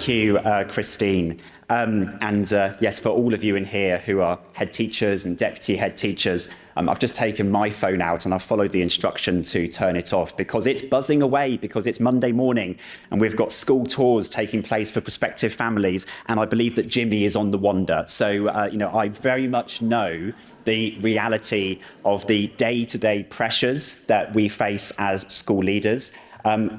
Thank you, Christine. Yes, for all of you in here who are head teachers and deputy head teachers, I've just taken my phone out and I've followed the instruction to turn it off because it's buzzing away, because it's Monday morning and we've got school tours taking place for prospective families, and I believe that Jimmy is on the wander. So, I very much know the reality of the day-to-day pressures that we face as school leaders.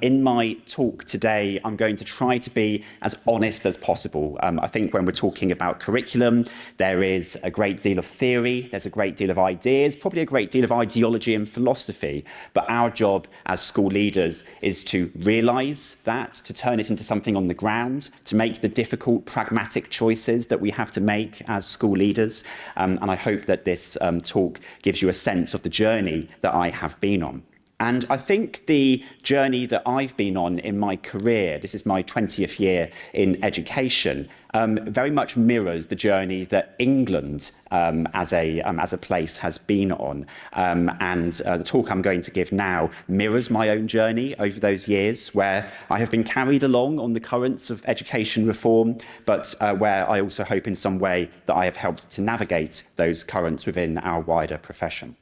In my talk today, I'm going to try to be as honest as possible. I think when we're talking about curriculum, there is a great deal of theory, there's a great deal of ideas, probably a great deal of ideology and philosophy. But our job as school leaders is to realise that, to turn it into something on the ground, to make the difficult, pragmatic choices that we have to make as school leaders. And I hope that this talk gives you a sense of the journey that I have been on. And I think the journey that I've been on in my career, this is my 20th year in education, very much mirrors the journey that England as a place has been on. The talk I'm going to give now mirrors my own journey over those years, where I have been carried along on the currents of education reform, but where I also hope in some way that I have helped to navigate those currents within our wider profession.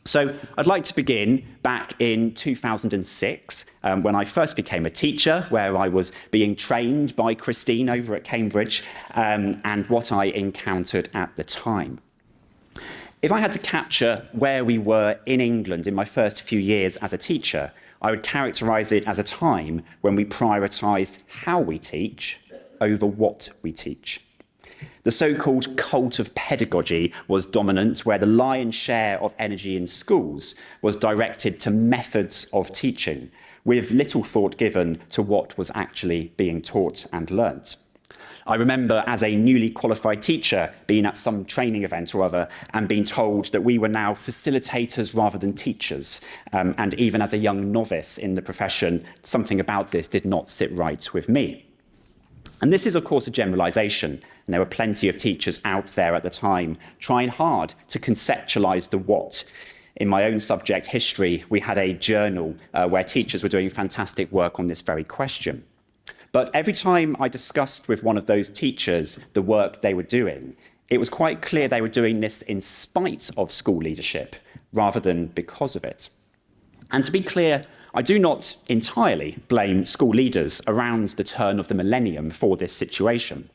So I'd like to begin back in 2006, when I first became a teacher, where I was being trained by Christine over at Cambridge, and what I encountered at the time. If I had to capture where we were in England in my first few years as a teacher, I would characterise it as a time when we prioritised how we teach over what we teach. The so-called cult of pedagogy was dominant, where the lion's share of energy in schools was directed to methods of teaching, with little thought given to what was actually being taught and learnt. I remember as a newly qualified teacher being at some training event or other and being told that we were now facilitators rather than teachers. And even as a young novice in the profession, something about this did not sit right with me. And this is, of course, a generalisation, and there were plenty of teachers out there at the time trying hard to conceptualise the what. In my own subject, history, we had a journal where teachers were doing fantastic work on this very question. But every time I discussed with one of those teachers the work they were doing, it was quite clear they were doing this in spite of school leadership, rather than because of it. And to be clear, I do not entirely blame school leaders around the turn of the millennium for this situation.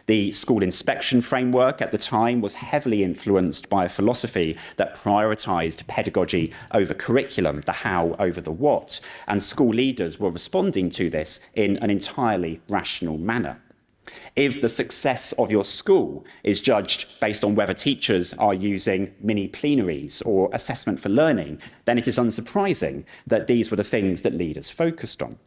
The school inspection framework at the time was heavily influenced by a philosophy that prioritised pedagogy over curriculum, the how over the what, and school leaders were responding to this in an entirely rational manner. If the success of your school is judged based on whether teachers are using mini plenaries or assessment for learning, then it is unsurprising that these were the things that leaders focused on.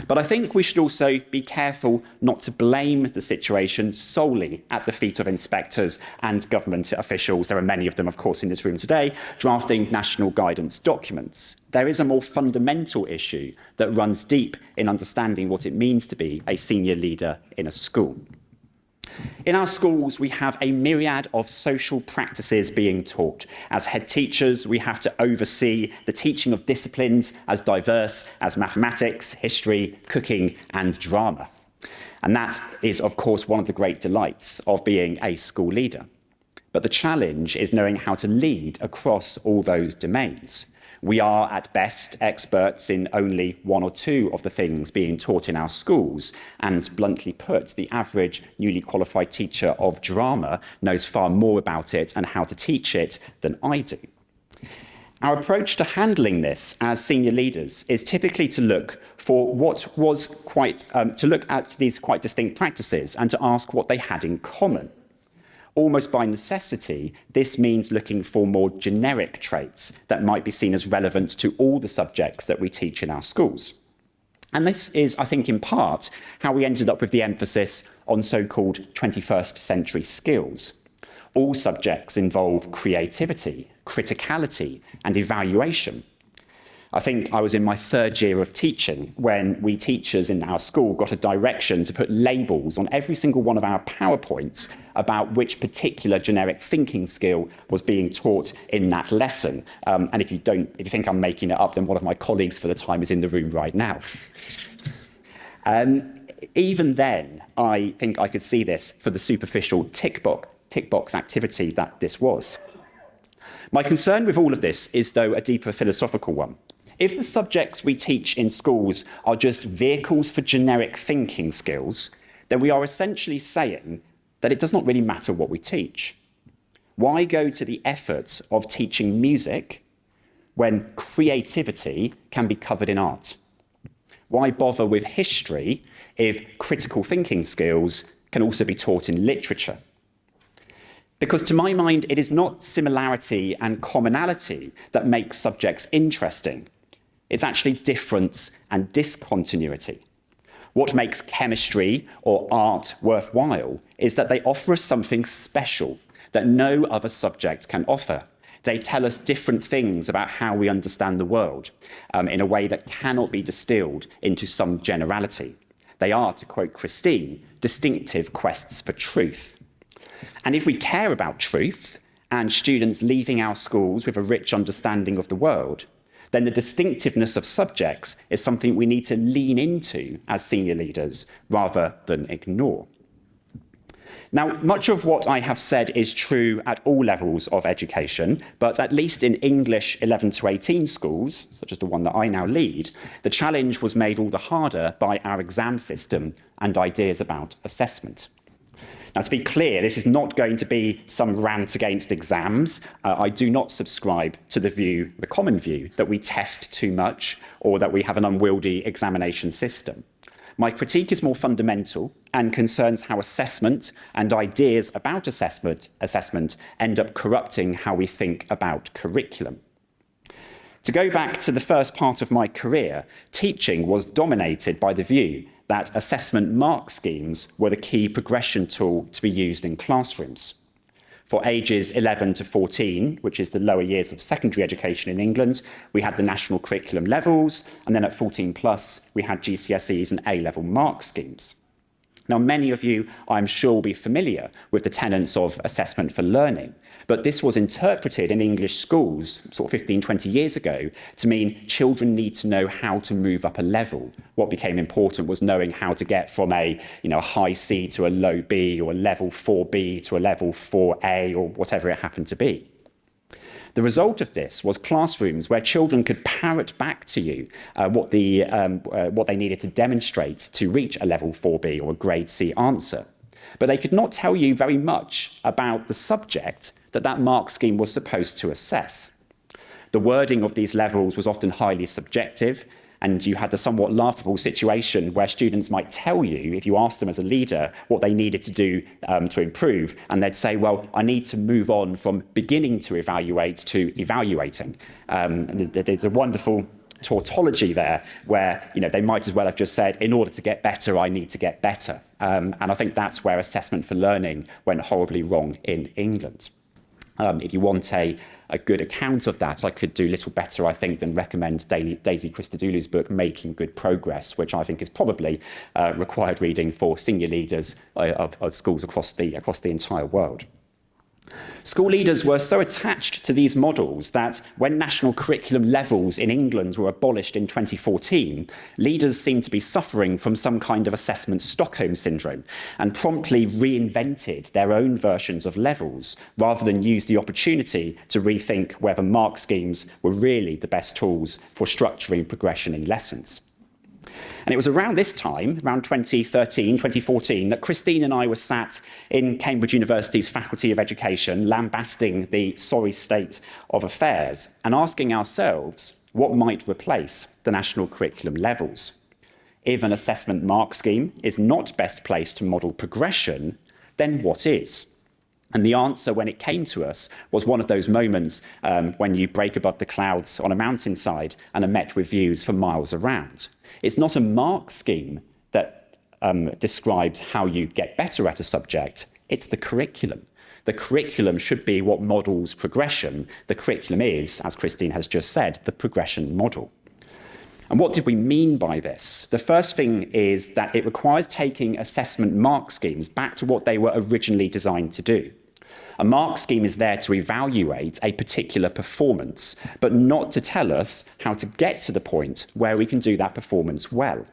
But I think we should also be careful not to blame the situation solely at the feet of inspectors and government officials. There are many of them, of course, in this room today, drafting national guidance documents. There is a more fundamental issue that runs deep in understanding what it means to be a senior leader in a school. In our schools, we have a myriad of social practices being taught. As head teachers, we have to oversee the teaching of disciplines as diverse as mathematics, history, cooking, and drama. And that is, of course, one of the great delights of being a school leader. But the challenge is knowing how to lead across all those domains. We are, at best, experts in only one or two of the things being taught in our schools. And bluntly put, the average newly qualified teacher of drama knows far more about it and how to teach it than I do. Our approach to handling this as senior leaders is typically to look at these quite distinct practices and to ask what they had in common. Almost by necessity, this means looking for more generic traits that might be seen as relevant to all the subjects that we teach in our schools. And this is, I think, in part, how we ended up with the emphasis on so-called 21st century skills. All subjects involve creativity, criticality, and evaluation. I think I was in my third year of teaching when we teachers in our school got a direction to put labels on every single one of our PowerPoints about which particular generic thinking skill was being taught in that lesson. And if you think I'm making it up, then one of my colleagues for the time is in the room right now. even then, I think I could see this for the superficial tick box activity that this was. My concern with all of this is, though, a deeper philosophical one. If the subjects we teach in schools are just vehicles for generic thinking skills, then we are essentially saying that it does not really matter what we teach. Why go to the effort of teaching music when creativity can be covered in art? Why bother with history if critical thinking skills can also be taught in literature? Because to my mind, it is not similarity and commonality that makes subjects interesting. It's actually difference and discontinuity. What makes chemistry or art worthwhile is that they offer us something special that no other subject can offer. They tell us different things about how we understand the world in a way that cannot be distilled into some generality. They are, to quote Christine, distinctive quests for truth. And if we care about truth and students leaving our schools with a rich understanding of the world, then the distinctiveness of subjects is something we need to lean into as senior leaders rather than ignore. Now, much of what I have said is true at all levels of education, but at least in English 11 to 18 schools, such as the one that I now lead, the challenge was made all the harder by our exam system and ideas about assessment. Now, to be clear, this is not going to be some rant against exams. I do not subscribe to the common view, that we test too much or that we have an unwieldy examination system. My critique is more fundamental and concerns how assessment and ideas about assessment end up corrupting how we think about curriculum. To go back to the first part of my career, teaching was dominated by the view that assessment mark schemes were the key progression tool to be used in classrooms. For ages 11 to 14, which is the lower years of secondary education in England, we had the national curriculum levels, and then at 14 plus, we had GCSEs and A-level mark schemes. Now, many of you, I'm sure, will be familiar with the tenets of assessment for learning, but this was interpreted in English schools sort of 15, 20 years ago to mean children need to know how to move up a level. What became important was knowing how to get from a high C to a low B, or a level 4B to a level 4A, or whatever it happened to be. The result of this was classrooms where children could parrot back to you what they needed to demonstrate to reach a level 4B or a grade C answer. But they could not tell you very much about the subject that mark scheme was supposed to assess. The wording of these levels was often highly subjective, and you had the somewhat laughable situation where students might tell you, if you asked them as a leader what they needed to do to improve, and they'd say, well, I need to move on from beginning to evaluate to evaluating. There's a wonderful tautology there where they might as well have just said, in order to get better, I need to get better. And I think that's where assessment for learning went horribly wrong in England. If you want a good account of that, I could do little better, I think, than recommend Daisy Christodoulou's book, Making Good Progress, which I think is probably required reading for senior leaders of schools across the entire world. School leaders were so attached to these models that when national curriculum levels in England were abolished in 2014, leaders seemed to be suffering from some kind of assessment Stockholm syndrome and promptly reinvented their own versions of levels rather than use the opportunity to rethink whether mark schemes were really the best tools for structuring progression in lessons. And it was around this time, around 2013, 2014, that Christine and I were sat in Cambridge University's Faculty of Education, lambasting the sorry state of affairs and asking ourselves what might replace the national curriculum levels. If an assessment mark scheme is not best placed to model progression, then what is? And the answer, when it came to us, was one of those moments when you break above the clouds on a mountainside and are met with views for miles around. It's not a mark scheme that describes how you get better at a subject, it's the curriculum. The curriculum should be what models progression. The curriculum is, as Christine has just said, the progression model. And what did we mean by this? The first thing is that it requires taking assessment mark schemes back to what they were originally designed to do. A mark scheme is there to evaluate a particular performance, but not to tell us how to get to the point where we can do that performance well.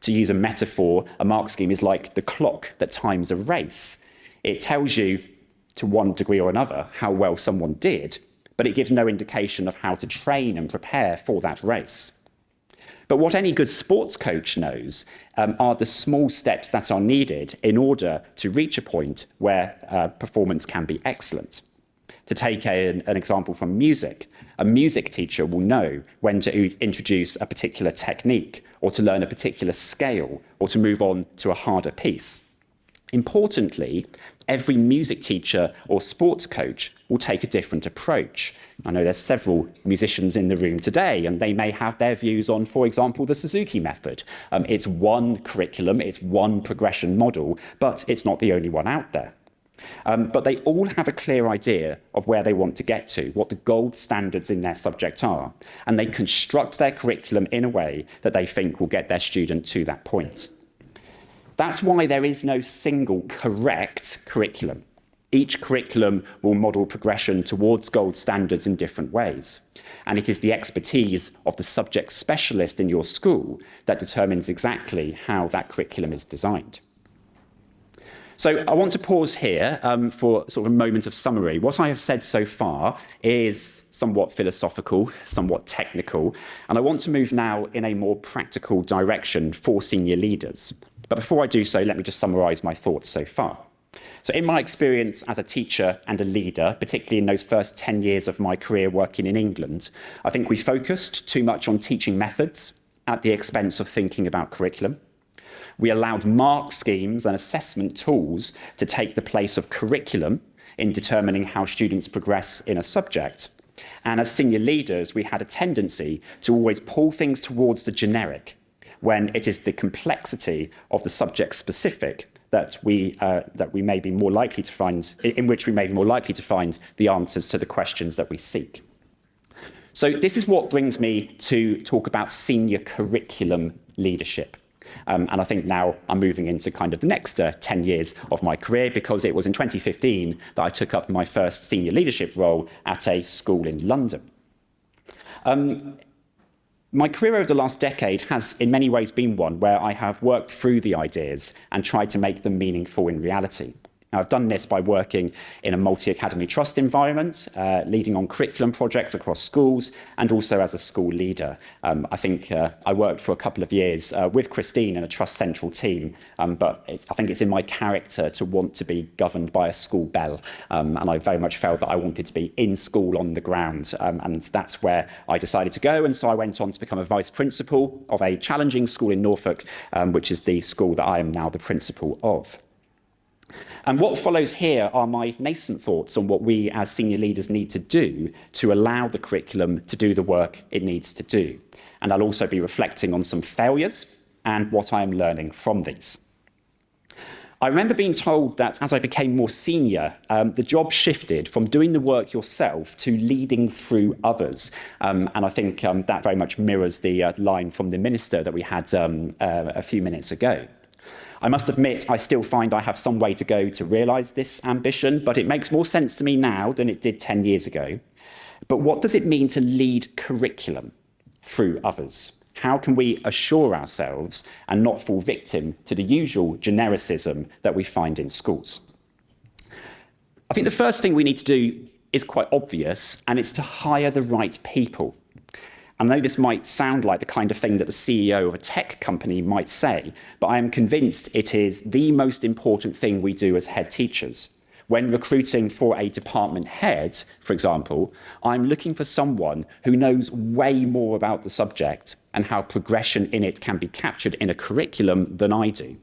To use a metaphor, a mark scheme is like the clock that times a race. It tells you, to one degree or another, how well someone did, but it gives no indication of how to train and prepare for that race. But what any good sports coach knows are the small steps that are needed in order to reach a point where performance can be excellent. To take an example from music, a music teacher will know when to introduce a particular technique, or to learn a particular scale, or to move on to a harder piece. Importantly, every music teacher or sports coach will take a different approach. I know there's several musicians in the room today, and they may have their views on, for example, the Suzuki method. It's one curriculum, it's one progression model, but it's not the only one out there. But they all have a clear idea of where they want to get to, what the gold standards in their subject are, and they construct their curriculum in a way that they think will get their student to that point. That's why there is no single correct curriculum. Each curriculum will model progression towards gold standards in different ways. And it is the expertise of the subject specialist in your school that determines exactly how that curriculum is designed. So I want to pause here for sort of a moment of summary. What I have said so far is somewhat philosophical, somewhat technical, and I want to move now in a more practical direction for senior leaders. But before I do so, let me just summarise my thoughts so far. So in my experience as a teacher and a leader, particularly in those first 10 years of my career working in England, I think we focused too much on teaching methods at the expense of thinking about curriculum. We allowed mark schemes and assessment tools to take the place of curriculum in determining how students progress in a subject. And as senior leaders, we had a tendency to always pull things towards the generic, when it is the complexity of the subject specific that we may be more likely to find, in which we may be more likely to find the answers to the questions that we seek. So this is what brings me to talk about senior curriculum leadership. And I think now I'm moving into kind of the next 10 years of my career, because it was in 2015 that I took up my first senior leadership role at a school in London. My career over the last decade has in many ways been one where I have worked through the ideas and tried to make them meaningful in reality. Now, I've done this by working in a multi-academy trust environment, leading on curriculum projects across schools, and also as a school leader. I think I worked for a couple of years with Christine in a Trust Central team, but I think it's in my character to want to be governed by a school bell, and I very much felt that I wanted to be in school on the ground, and that's where I decided to go, and so I went on to become a vice principal of a challenging school in Norfolk, which is the school that I am now the principal of. And what follows here are my nascent thoughts on what we as senior leaders need to do to allow the curriculum to do the work it needs to do. And I'll also be reflecting on some failures and what I am learning from these. I remember being told that as I became more senior, the job shifted from doing the work yourself to leading through others. And I think that very much mirrors the line from the minister that we had a few minutes ago. I must admit, I still find I have some way to go to realise this ambition, but it makes more sense to me now than it did 10 years ago. But what does it mean to lead curriculum through others? How can we assure ourselves and not fall victim to the usual genericism that we find in schools? I think the first thing we need to do is quite obvious, and it's to hire the right people. I know this might sound like the kind of thing that the CEO of a tech company might say, but I am convinced it is the most important thing we do as head teachers. When recruiting for a department head, for example, I'm looking for someone who knows way more about the subject and how progression in it can be captured in a curriculum than I do.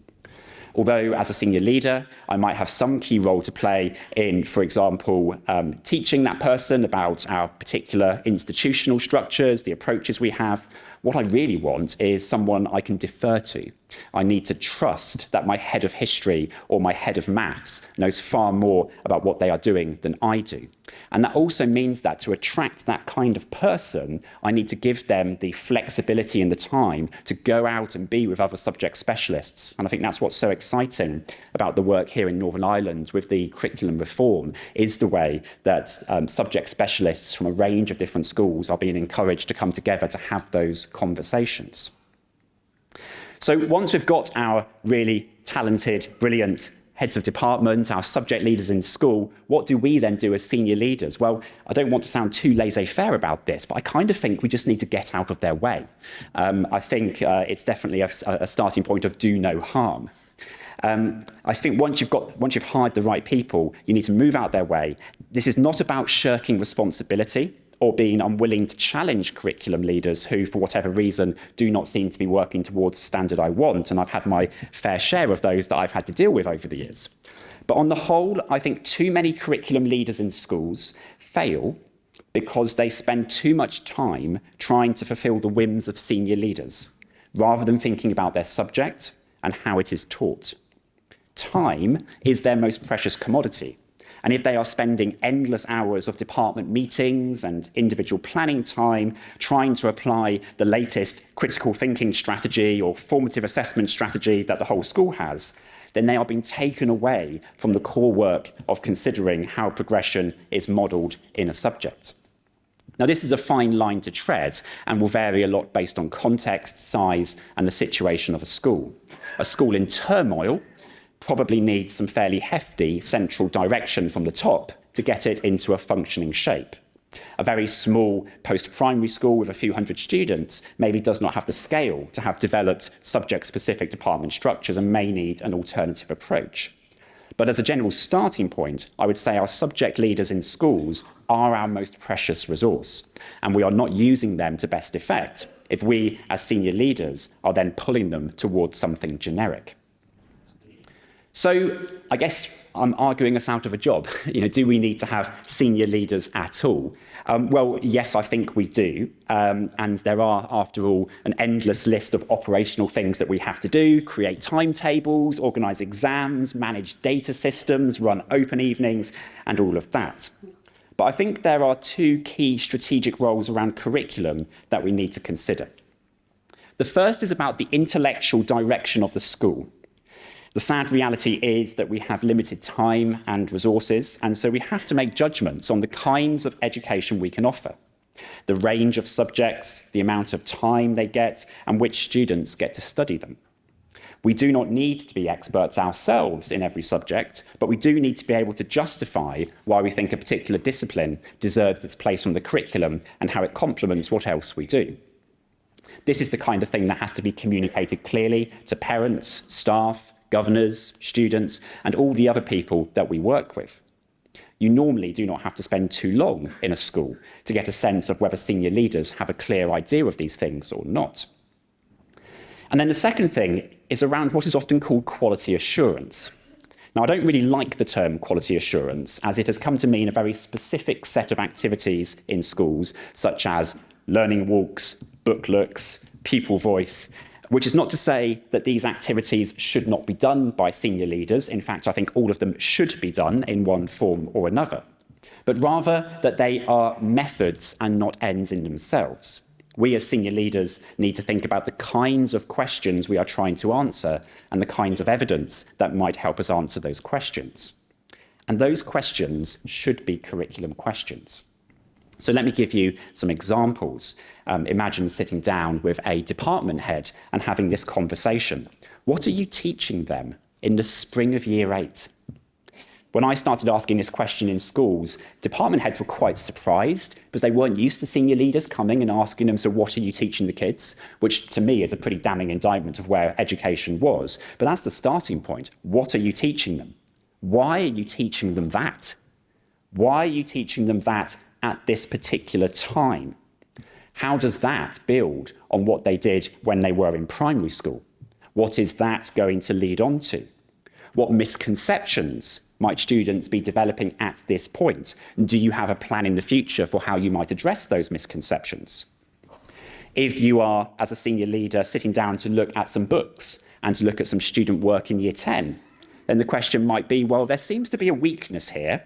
Although as a senior leader, I might have some key role to play in, for example, teaching that person about our particular institutional structures, the approaches we have. What I really want is someone I can defer to. I need to trust that my head of history or my head of maths knows far more about what they are doing than I do. And that also means that to attract that kind of person, I need to give them the flexibility and the time to go out and be with other subject specialists. And I think that's what's so exciting about the work here in Northern Ireland with the curriculum reform, is the way that subject specialists from a range of different schools are being encouraged to come together to have those conversations. So once we've got our really talented, brilliant heads of department, our subject leaders in school, what do we then do as senior leaders? Well, I don't want to sound too laissez-faire about this, but I kind of think we just need to get out of their way. I think it's definitely a starting point of do no harm. I think once you've hired the right people, you need to move out their way. This is not about shirking responsibility or being unwilling to challenge curriculum leaders who, for whatever reason, do not seem to be working towards the standard I want. And I've had my fair share of those that I've had to deal with over the years. But on the whole, I think too many curriculum leaders in schools fail because they spend too much time trying to fulfill the whims of senior leaders, rather than thinking about their subject and how it is taught. Time is their most precious commodity. And if they are spending endless hours of department meetings and individual planning time trying to apply the latest critical thinking strategy or formative assessment strategy that the whole school has, then they are being taken away from the core work of considering how progression is modelled in a subject. Now, this is a fine line to tread and will vary a lot based on context, size, and the situation of a school. A school in turmoil probably needs some fairly hefty central direction from the top to get it into a functioning shape. A very small post-primary school with a few hundred students maybe does not have the scale to have developed subject-specific department structures and may need an alternative approach. But as a general starting point, I would say our subject leaders in schools are our most precious resource, and we are not using them to best effect if we, as senior leaders, are then pulling them towards something generic. So I guess I'm arguing us out of a job. Do we need to have senior leaders at all? Well, yes, I think we do. And there are, after all, an endless list of operational things that we have to do: create timetables, organise exams, manage data systems, run open evenings, and all of that. But I think there are two key strategic roles around curriculum that we need to consider. The first is about the intellectual direction of the school. The sad reality is that we have limited time and resources, and so we have to make judgments on the kinds of education we can offer, the range of subjects, the amount of time they get, and which students get to study them. We do not need to be experts ourselves in every subject, but we do need to be able to justify why we think a particular discipline deserves its place on the curriculum and how it complements what else we do. This is the kind of thing that has to be communicated clearly to parents, staff, governors, students, and all the other people that we work with. You normally do not have to spend too long in a school to get a sense of whether senior leaders have a clear idea of these things or not. And then the second thing is around what is often called quality assurance. Now, I don't really like the term quality assurance, as it has come to mean a very specific set of activities in schools, such as learning walks, book looks, pupil voice, which is not to say that these activities should not be done by senior leaders. In fact, I think all of them should be done in one form or another, but rather that they are methods and not ends in themselves. We as senior leaders need to think about the kinds of questions we are trying to answer and the kinds of evidence that might help us answer those questions. And those questions should be curriculum questions. So let me give you some examples. Imagine sitting down with a department head and having this conversation. What are you teaching them in the spring of year 8? When I started asking this question in schools, department heads were quite surprised because they weren't used to senior leaders coming and asking them, so what are you teaching the kids? Which to me is a pretty damning indictment of where education was. But that's the starting point. What are you teaching them? Why are you teaching them that? Why are you teaching them that at this particular time? How does that build on what they did when they were in primary school? What is that going to lead on to? What misconceptions might students be developing at this point? And do you have a plan in the future for how you might address those misconceptions? If you are, as a senior leader, sitting down to look at some books and to look at some student work in year 10, then the question might be, well, there seems to be a weakness here,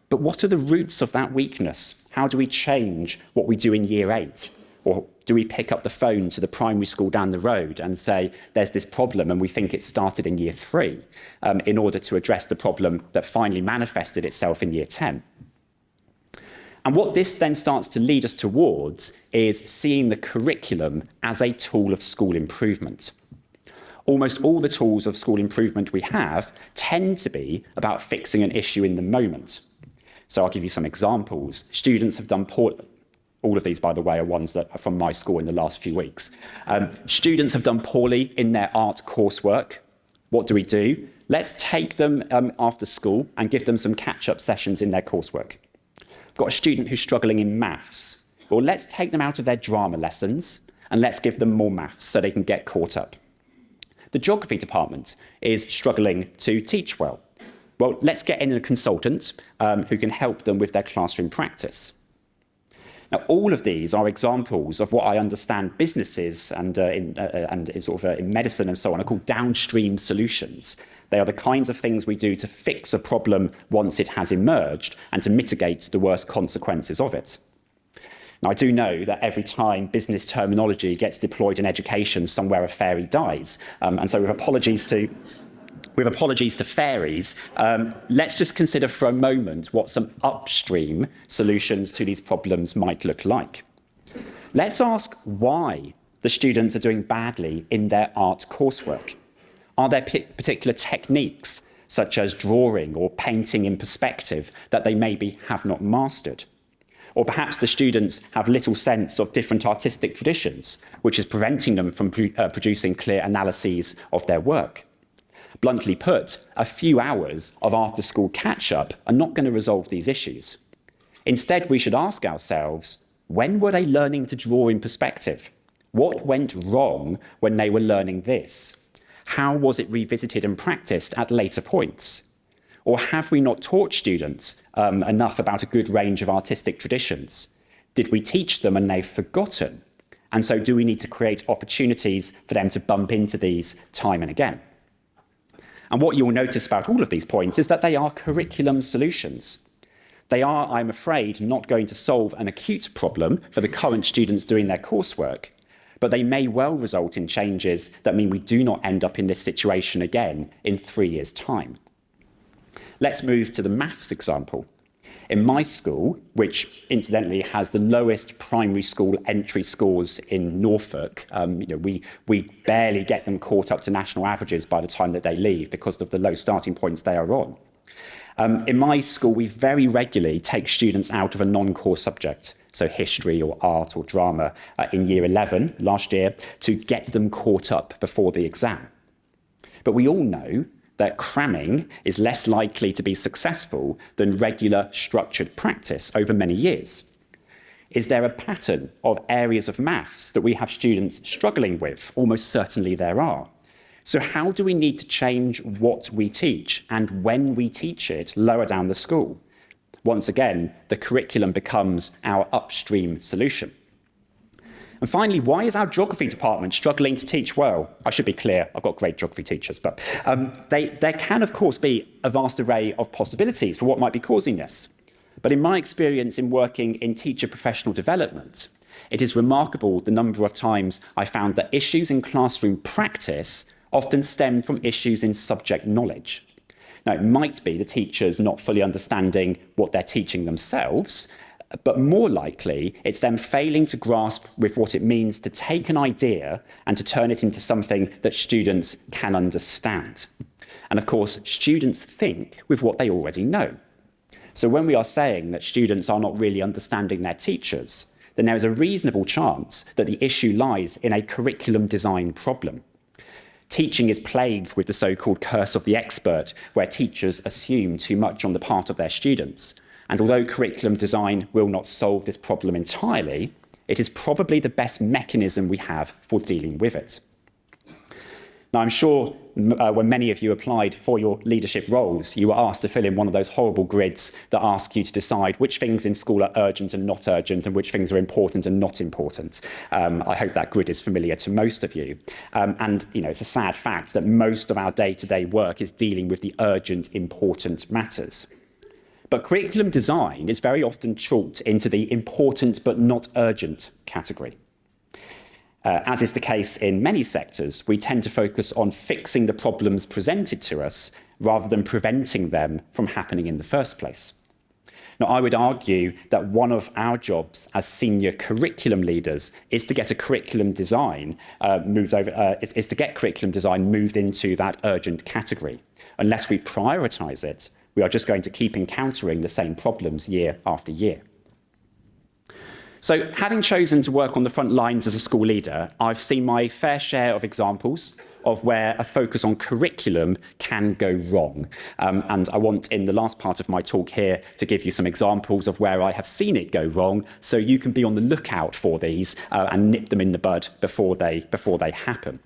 but what are the roots of that weakness? How do we change what we do in year 8? Or do we pick up the phone to the primary school down the road and say, there's this problem and we think it started in year 3, in order to address the problem that finally manifested itself in year 10? And what this then starts to lead us towards is seeing the curriculum as a tool of school improvement. Almost all the tools of school improvement we have tend to be about fixing an issue in the moment. So I'll give you some examples. Students have done all of these, by the way, are ones that are from my school in the last few weeks. Students have done poorly in their art coursework. What do? Let's take them after school and give them some catch-up sessions in their coursework. Got a student who's struggling in maths. Well, let's take them out of their drama lessons and let's give them more maths so they can get caught up. The geography department is struggling to teach well. Well, let's get in a consultant who can help them with their classroom practice. Now, all of these are examples of what I understand businesses and in medicine and so on are called downstream solutions. They are the kinds of things we do to fix a problem once it has emerged and to mitigate the worst consequences of it. Now, I do know that every time business terminology gets deployed in education, somewhere a fairy dies. And so with apologies to fairies, let's just consider for a moment what some upstream solutions to these problems might look like. Let's ask why the students are doing badly in their art coursework. Are there particular techniques, such as drawing or painting in perspective, that they maybe have not mastered? Or perhaps the students have little sense of different artistic traditions, which is preventing them from producing clear analyses of their work. Bluntly put, a few hours of after-school catch-up are not going to resolve these issues. Instead, we should ask ourselves, when were they learning to draw in perspective? What went wrong when they were learning this? How was it revisited and practiced at later points? Or have we not taught students enough about a good range of artistic traditions? Did we teach them and they've forgotten? And so do we need to create opportunities for them to bump into these time and again? And what you'll notice about all of these points is that they are curriculum solutions. They are, I'm afraid, not going to solve an acute problem for the current students doing their coursework, but they may well result in changes that mean we do not end up in this situation again in 3 years' time. Let's move to the maths example. In my school, which incidentally has the lowest primary school entry scores in Norfolk, we barely get them caught up to national averages by the time that they leave because of the low starting points they are on. In my school, we very regularly take students out of a non-core subject, so history or art or drama, in year 11 last year to get them caught up before the exam. But we all know that cramming is less likely to be successful than regular structured practice over many years. Is there a pattern of areas of maths that we have students struggling with? Almost certainly there are. So how do we need to change what we teach and when we teach it lower down the school? Once again, the curriculum becomes our upstream solution. And finally, why is our geography department struggling to teach well? I should be clear, I've got great geography teachers, but there can, of course, be a vast array of possibilities for what might be causing this. But in my experience in working in teacher professional development, it is remarkable the number of times I found that issues in classroom practice often stem from issues in subject knowledge. Now, it might be the teachers not fully understanding what they're teaching themselves, but more likely, it's them failing to grasp with what it means to take an idea and to turn it into something that students can understand. And of course, students think with what they already know. So when we are saying that students are not really understanding their teachers, then there is a reasonable chance that the issue lies in a curriculum design problem. Teaching is plagued with the so-called curse of the expert, where teachers assume too much on the part of their students. And although curriculum design will not solve this problem entirely, it is probably the best mechanism we have for dealing with it. Now, I'm sure when many of you applied for your leadership roles, you were asked to fill in one of those horrible grids that ask you to decide which things in school are urgent and not urgent and which things are important and not important. I hope that grid is familiar to most of you. And it's a sad fact that most of our day-to-day work is dealing with the urgent, important matters. But curriculum design is very often chalked into the important but not urgent category. As is the case in many sectors, we tend to focus on fixing the problems presented to us rather than preventing them from happening in the first place. Now, I would argue that one of our jobs as senior curriculum leaders is to get a curriculum design is to get curriculum design moved into that urgent category. Unless we prioritise it, we are just going to keep encountering the same problems year after year. So, having chosen to work on the front lines as a school leader, I've seen my fair share of examples of where a focus on curriculum can go wrong. And I want, in the last part of my talk here, to give you some examples of where I have seen it go wrong, so you can be on the lookout for these and nip them in the bud before they happen.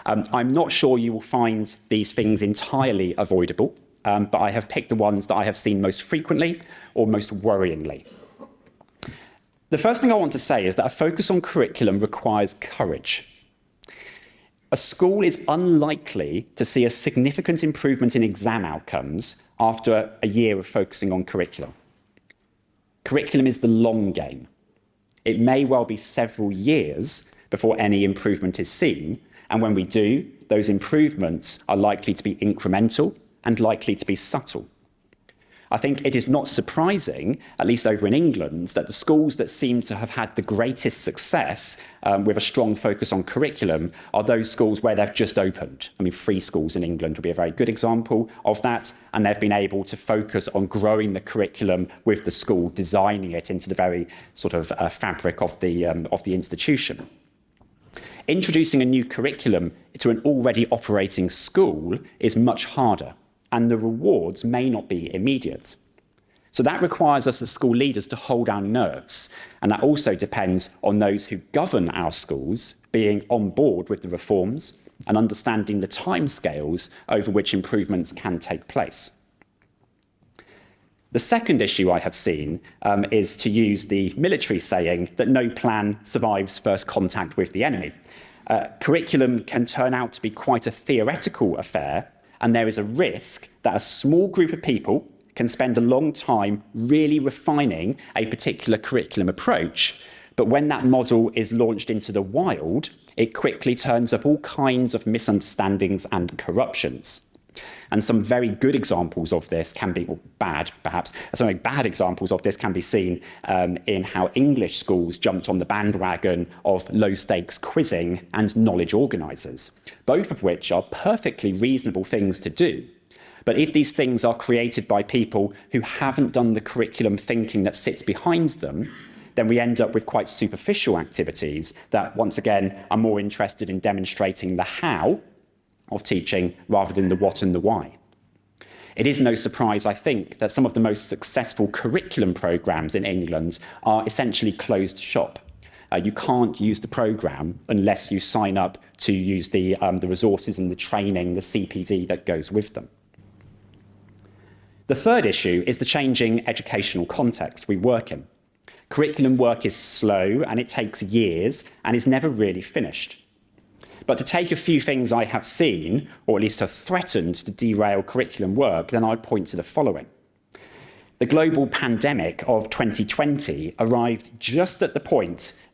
I'm not sure you will find these things entirely avoidable, but I have picked the ones that I have seen most frequently or most worryingly. The first thing I want to say is that a focus on curriculum requires courage. A school is unlikely to see a significant improvement in exam outcomes after a year of focusing on curriculum. Curriculum is the long game. It may well be several years before any improvement is seen, and when we do, those improvements are likely to be incremental and likely to be subtle. I think it is not surprising, at least over in England, that the schools that seem to have had the greatest success with a strong focus on curriculum are those schools where they've just opened. I mean, free schools in England would be a very good example of that, and they've been able to focus on growing the curriculum with the school, designing it into the very sort of fabric of the institution. Introducing a new curriculum to an already operating school is much harder, and the rewards may not be immediate. So that requires us as school leaders to hold our nerves, and that also depends on those who govern our schools being on board with the reforms and understanding the timescales over which improvements can take place. The second issue I have seen is to use the military saying that no plan survives first contact with the enemy. Curriculum can turn out to be quite a theoretical affair, and there is a risk that a small group of people can spend a long time really refining a particular curriculum approach. But when that model is launched into the wild, it quickly turns up all kinds of misunderstandings and corruptions. And some very good examples of this can be, or bad perhaps, some very bad examples of this can be seen in how English schools jumped on the bandwagon of low-stakes quizzing and knowledge organisers, both of which are perfectly reasonable things to do. But if these things are created by people who haven't done the curriculum thinking that sits behind them, then we end up with quite superficial activities that, once again, are more interested in demonstrating the how of teaching rather than the what and the why. It is no surprise, I think, that some of the most successful curriculum programmes in England are essentially closed shop. You can't use the programme unless you sign up to use the resources and the training, the CPD that goes with them. The third issue is the changing educational context we work in. Curriculum work is slow and it takes years and is never really finished. But to take a few things I have seen, or at least have threatened to derail curriculum work, then I'd point to the following. The global pandemic of 2020 arrived just at the point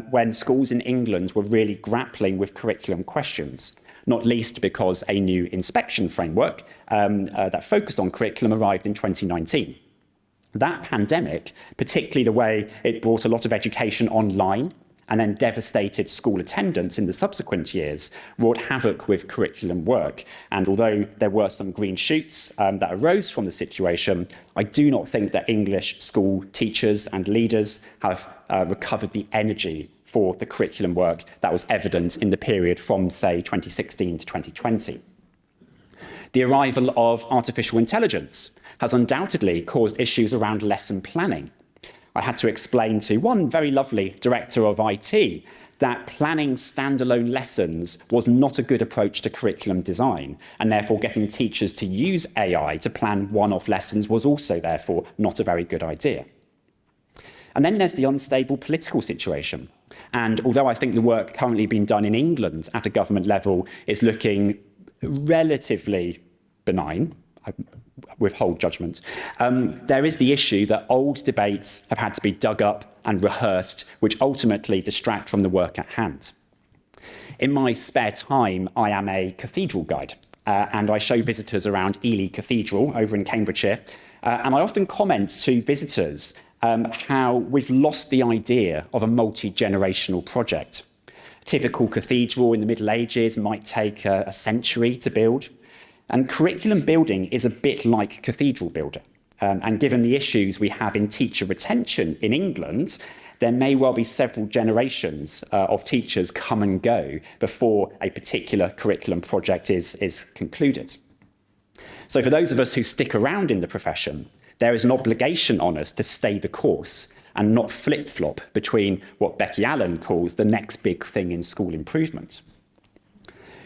when schools in England were really grappling with curriculum questions, not least because a new inspection framework that focused on curriculum arrived in 2019. That pandemic, particularly the way it brought a lot of education online and then devastated school attendance in the subsequent years, wrought havoc with curriculum work. And although there were some green shoots that arose from the situation, I do not think that English school teachers and leaders have recovered the energy for the curriculum work that was evident in the period from, say, 2016 to 2020. The arrival of artificial intelligence has undoubtedly caused issues around lesson planning. I had to explain to one very lovely director of IT that planning standalone lessons was not a good approach to curriculum design, and therefore getting teachers to use AI to plan one-off lessons was also therefore not a very good idea. And then there's the unstable political situation. And although I think the work currently being done in England at a government level is looking relatively benign, I withhold judgment, there is the issue that old debates have had to be dug up and rehearsed, which ultimately distract from the work at hand. In my spare time, I am a cathedral guide, and I show visitors around Ely Cathedral over in Cambridgeshire. And I often comment to visitors how we've lost the idea of a multi-generational project. A typical cathedral in the Middle Ages might take a century to build, and curriculum building is a bit like cathedral building. And given the issues we have in teacher retention in England, there may well be several generations of teachers come and go before a particular curriculum project is concluded. So for those of us who stick around in the profession, there is an obligation on us to stay the course and not flip-flop between what Becky Allen calls the next big thing in school improvement.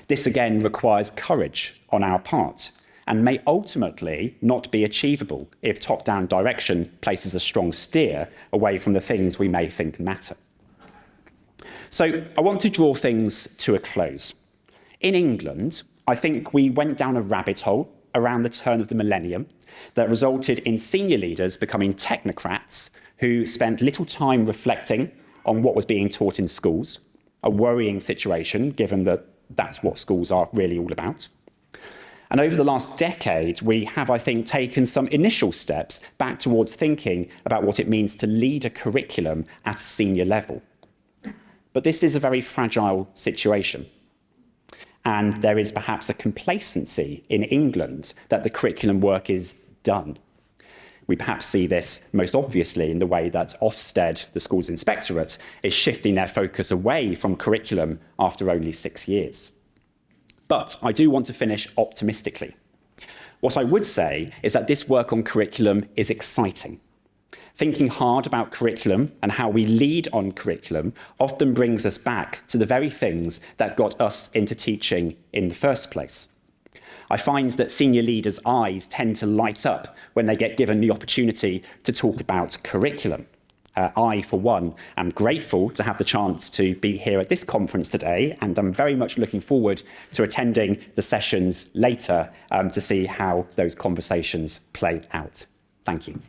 This again requires courage on our part and may ultimately not be achievable if top-down direction places a strong steer away from the things we may think matter. So I want to draw things to a close. In England, I think we went down a rabbit hole around the turn of the millennium that resulted in senior leaders becoming technocrats who spent little time reflecting on what was being taught in schools, a worrying situation given that that's what schools are really all about. And over the last decade, we have, I think, taken some initial steps back towards thinking about what it means to lead a curriculum at a senior level. But this is a very fragile situation. And there is perhaps a complacency in England that the curriculum work is done. We perhaps see this most obviously in the way that Ofsted, the school's inspectorate, is shifting their focus away from curriculum after only 6 years. But I do want to finish optimistically. What I would say is that this work on curriculum is exciting. Thinking hard about curriculum and how we lead on curriculum often brings us back to the very things that got us into teaching in the first place. I find that senior leaders' eyes tend to light up when they get given the opportunity to talk about curriculum. I, for one, am grateful to have the chance to be here at this conference today, and I'm very much looking forward to attending the sessions later to see how those conversations play out. Thank you.